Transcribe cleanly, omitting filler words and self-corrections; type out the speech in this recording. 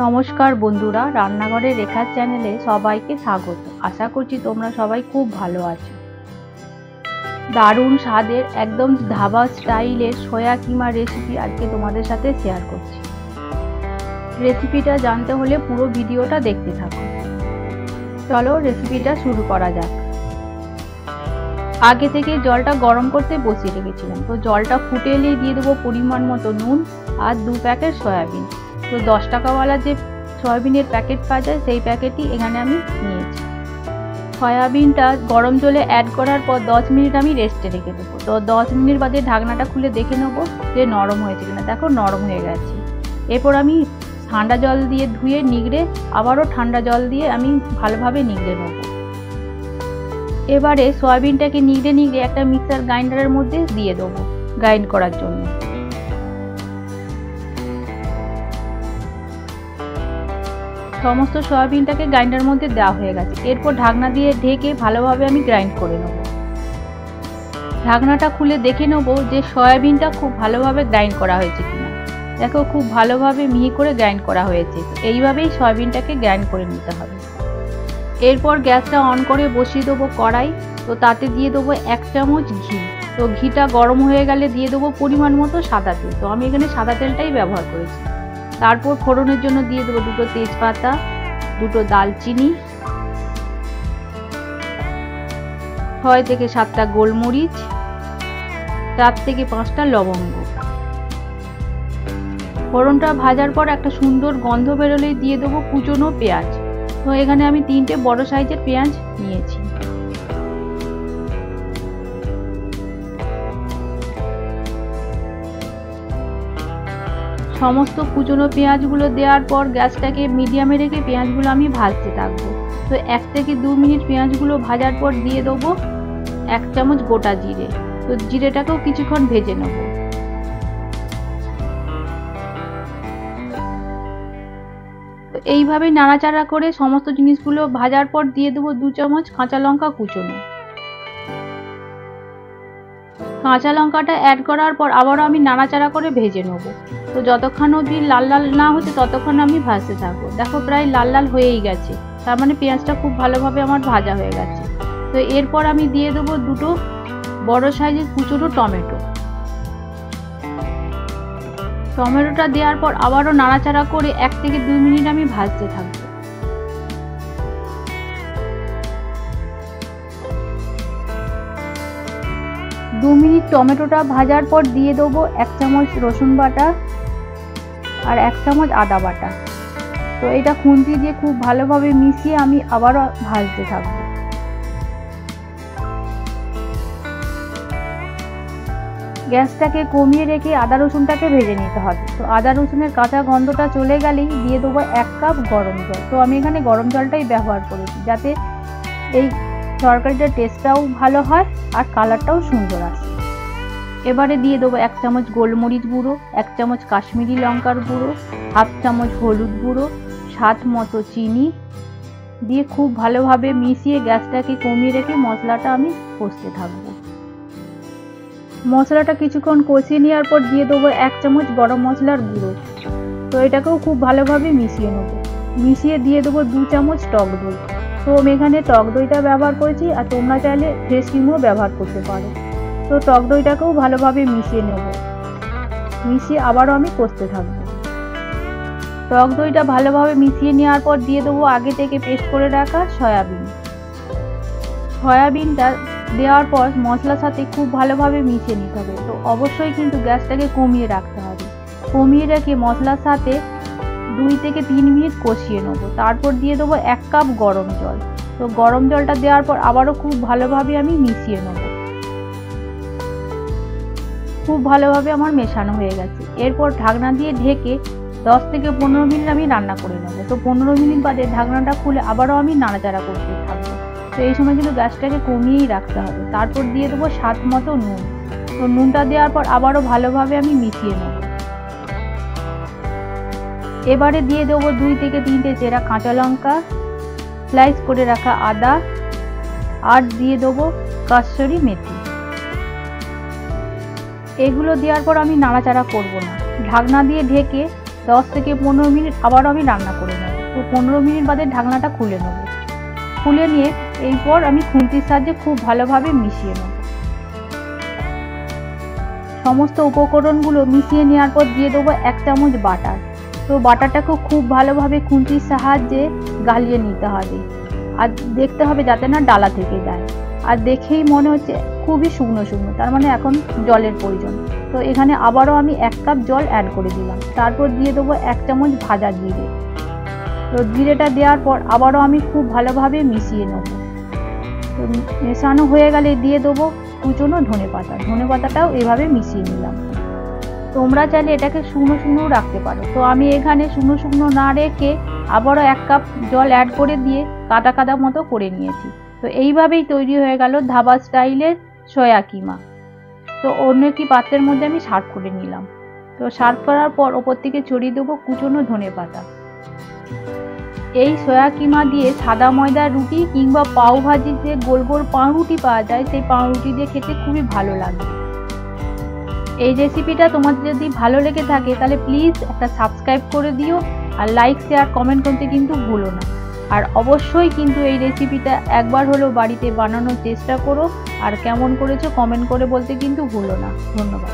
নমস্কার বন্ধুরা, রান্নাঘরে রেখার চ্যানেলে সবাইকে স্বাগত। আশা করছি তোমরা সবাই খুব ভালো আছো। দারুণ স্বাদের একদম ধাবা স্টাইলের সয়া কিমা রেসিপি আজকে তোমাদের সাথে শেয়ার করছি। রেসিপিটা জানতে হলে পুরো ভিডিওটা দেখতে থাকো। চলো রেসিপিটা শুরু করা যাক। আগে থেকে জলটা গরম করতে বসিয়ে রেখেছিলাম, তো জলটা ফুটে এলেই দিয়ে দেবো পরিমাণ মতো নুন আর 2 প্যাকেট সয়াবিন। তো 10 টাকাওয়ালা যে সয়াবিনের প্যাকেট পাওয়া যায় সেই প্যাকেটই এখানে আমি নিয়েছি। সয়াবিনটা গরম জলে অ্যাড করার পর 10 মিনিট আমি রেস্টে রেখে দেবো। তো 10 মিনিট বাদে ঢাকনাটা খুলে দেখে নেবো যে নরম হয়েছে কিনা। দেখো নরম হয়ে গেছে। এরপর আমি ঠান্ডা জল দিয়ে ধুয়ে নিগড়ে আবারও ঠান্ডা জল দিয়ে আমি ভালোভাবে নিগড়ে নেবো। এবারে সয়াবিনটাকে নিগড়ে একটা মিক্সার গ্রাইন্ডারের মধ্যে দিয়ে দেবো গ্রাইন্ড করার জন্য। সমস্ত সয়াবিনটাকে গ্রাইন্ডারের মধ্যে দেওয়া হয়ে গেছে। এরপর ঢাকনা দিয়ে ঢেকে ভালোভাবে আমি গ্রাইন্ড করে নেব। ঢাকনাটা খুলে দেখে নেব যে সয়াবিনটা খুব ভালোভাবে গ্রাইন্ড করা হয়েছে কিনা। দেখো খুব ভালোভাবে মিহি করে গ্রাইন্ড করা হয়েছে। এইভাবেই সয়াবিনটাকে গ্রাইন্ড করে নিতে হবে। এরপর গ্যাসটা অন করে বসিয়ে দেবো কড়াই। তো তাতে দিয়ে দেবো 1 চামচ ঘি। তো ঘিটা গরম হয়ে গেলে দিয়ে দেবো পরিমাণ মতো সাদা তেল। তো আমি এখানে সাদা তেলটাই ব্যবহার করেছি। তারপর ফোড়নের জন্য দিয়ে দেবো 2টো তেজপাতা, 2টো দালচিনি, 6 থেকে 7টা গোলমরিচ, 4 থেকে 5টা লবঙ্গ। ফোড়নটা ভাজার পর একটা সুন্দর গন্ধ বেরোলেই দিয়ে দেবো কুচনো পেঁয়াজ। তো এখানে আমি 3টে বড় সাইজের পেঁয়াজ নিয়েছি। সমস্ত কুচনো পেঁয়াজগুলো দেওয়ার পর গ্যাসটাকে মিডিয়ামে রেখে পেঁয়াজগুলো আমি ভাজতে থাকবো। তো 1 থেকে 2 মিনিট পেঁয়াজগুলো ভাজার পর দিয়ে দেবো 1 চামচ গোটা জিরে। তো জিরেটাকেও কিছুক্ষণ ভেজে নেব। তো এইভাবেই নাড়াচাড়া করে সমস্ত জিনিসগুলো ভাজার পর দিয়ে দেবো 2 চামচ কাঁচা লঙ্কা কুচনো। কাঁচা লঙ্কাটা অ্যাড করার পর আবারও আমি নাড়াচাড়া করে ভেজে নেব। তো যতক্ষণ অবধি লাল লাল না হচ্ছে ততক্ষণ আমি ভাজতে থাকবো। দেখো প্রায় লাল লাল হয়েই গেছে, তার মানে পেঁয়াজটা খুব ভালোভাবে আমার ভাজা হয়ে গেছে। তো এরপর আমি দিয়ে দেবো 2টো বড় সাইজের কুচনো টমেটো। টমেটোটা দেওয়ার পর আবারও নাড়াচাড়া করে 1 থেকে 2 মিনিট আমি ভাজতে থাকবো। দু মিনিট টমেটোটা ভাজার পর দিয়ে দেবো 1 চামচ রসুন বাটা আর 1 চামচ আদা বাটা। তো এটা খুন্তি দিয়ে খুব ভালোভাবে মিশিয়ে আমি আবারও ভাজতে থাকবো। গ্যাসটাকে কমিয়ে রেখে আদা রসুনটাকে ভেজে নিতে হবে। তো আদা রসুনের কাঁচা গন্ধটা চলে গেলেই দিয়ে দেবো 1 কাপ গরম জল। তো আমি এখানে গরম জলটাই ব্যবহার করেছি যাতে এই তরকারিটার টেস্টটাও ভালো হয় আর কালারটাও সুন্দর আসে। এবারে দিয়ে দেবো 1 চামচ গোলমরিচ গুঁড়ো, 1 চামচ কাশ্মীরি লঙ্কার গুঁড়ো, 1/2 চামচ হলুদ গুঁড়ো, স্বাদ মতো চিনি দিয়ে খুব ভালোভাবে মিশিয়ে গ্যাসটাকে কমিয়ে রেখে মশলাটা আমি কষতে থাকবো। মশলাটা কিছুক্ষণ কষিয়ে নেওয়ার পর দিয়ে দেবো 1 চামচ গরম মশলার গুঁড়ো। তো এটাকেও খুব ভালোভাবে মিশিয়ে নেবো। মিশিয়ে দিয়ে দেবো 2 চামচ টক দই। তো আমি এখানে টক দইটা ব্যবহার করেছি, আর তোমরা চাইলে ফ্রেশ ক্রিমও ব্যবহার করতে পারো। তো টক দইটাকেও ভালোভাবে মিশিয়ে নেব। মিশিয়ে আবারও আমি কষতে থাকবো। টক দইটা ভালোভাবে মিশিয়ে নেওয়ার পর দিয়ে দেবো আগে থেকে পেস্ট করে রাখা সয়াবিন। সয়াবিনটা দেওয়ার পর মশলার সাথে খুব ভালোভাবে মিশিয়ে নিতে হবে। তো অবশ্যই কিন্তু গ্যাসটাকে কমিয়ে রাখতে হবে। কমিয়ে রেখে মশলার সাথে 2 থেকে 3 মিনিট কষিয়ে নেবো। তারপর দিয়ে দেবো 1 কাপ গরম জল। তো গরম জলটা দেওয়ার পর আবারও খুব ভালোভাবে আমি মিশিয়ে নেব। খুব ভালোভাবে আমার মেশানো হয়ে গেছে। এরপর ঢাকনা দিয়ে ঢেকে 10 থেকে 15 মিনিট আমি রান্না করে নেব। তো 15 মিনিট বাদে ঢাকনাটা খুলে আবারও আমি নাড়াচাড়া করতে থাকবো। তো এই সময় কিন্তু গ্যাসটাকে কমিয়েই রাখতে হবে। তারপর দিয়ে দেবো স্বাদ মতো নুন। তো নুনটা দেওয়ার পর আবারও ভালোভাবে আমি মিশিয়ে নেব। এবারে দিয়ে দেবো 2 থেকে 3টে চেরা কাঁচা লঙ্কা, স্লাইস করে রাখা আদা আর দিয়ে দেবো কাসুরি মেথি। এগুলো দেওয়ার পর আমি নাড়াচাড়া করব না। ঢাকনা দিয়ে ঢেকে 10 থেকে 15 মিনিট আবারও আমি রান্না করে নেব। তো 15 মিনিট বাদে ঢাকনাটা খুলে নেব। খুলে নিয়ে এরপর আমি খুন্তির সাহায্যে খুব ভালোভাবে মিশিয়ে নেব। সমস্ত উপকরণগুলো মিশিয়ে নেওয়ার পর দিয়ে দেবো 1 চামচ বাটার। তো বাটারটাকে খুব ভালোভাবে খুন্তির সাহায্যে গালিয়ে নিতে হবে, আর দেখতে হবে যাতে না ডালা থেকে যায়। আর দেখেই মনে হচ্ছে খুবই শুকনো শুকনো, তার মানে এখন জলের প্রয়োজন। তো এখানে আবারও আমি 1 কাপ জল অ্যাড করে দিলাম। তারপর দিয়ে দেবো 1 চামচ ভাজা জিরে। তো জিরেটা দেওয়ার পর আবারও আমি খুব ভালোভাবে মিশিয়ে নেব। তো মেশানো হয়ে গেলে দিয়ে দেবো কুচনো ধনেপাতা। ধনেপাতাটাও এভাবে মিশিয়ে নিলাম। তোমরা চাইলে এটাকে শুকনো শুকনো রাখতে পারো। তো আমি এখানে শুকনো শুকনো না রেখে আবারও 1 কাপ জল অ্যাড করে দিয়ে কাদা কাদা মতো করে নিয়েছি। তো এইভাবেই তৈরি হয়ে গেল ধাবা স্টাইলের সয়া কিমা। তো অন্য একটি পাত্রের মধ্যে আমি সার্ভ করে নিলাম। তো সার্ভ করার পর ওপর থেকে ছড়িয়ে দেবো কুচনো ধনেপাতা। এই সয়া কিমা দিয়ে সাদা ময়দার রুটি কিংবা পাও ভাজি, যে গোল গোল পাউরুটি পাওয়া যায়, সেই পাউরুটি দিয়ে খেতে খুবই ভালো লাগে। এই রেসিপিটা তোমাদের যদি ভালো লেগে থাকে তাহলে প্লিজ একটা সাবস্ক্রাইব করে দিও, আর লাইক শেয়ার কমেন্ট করতে কিন্তু ভুলো না। আর অবশ্যই কিন্তু এই রেসিপিটা একবার হলেও বাড়িতে বানানোর চেষ্টা করো, আর কেমন করেছো কমেন্ট করে বলতে কিন্তু ভুলো না। ধন্যবাদ।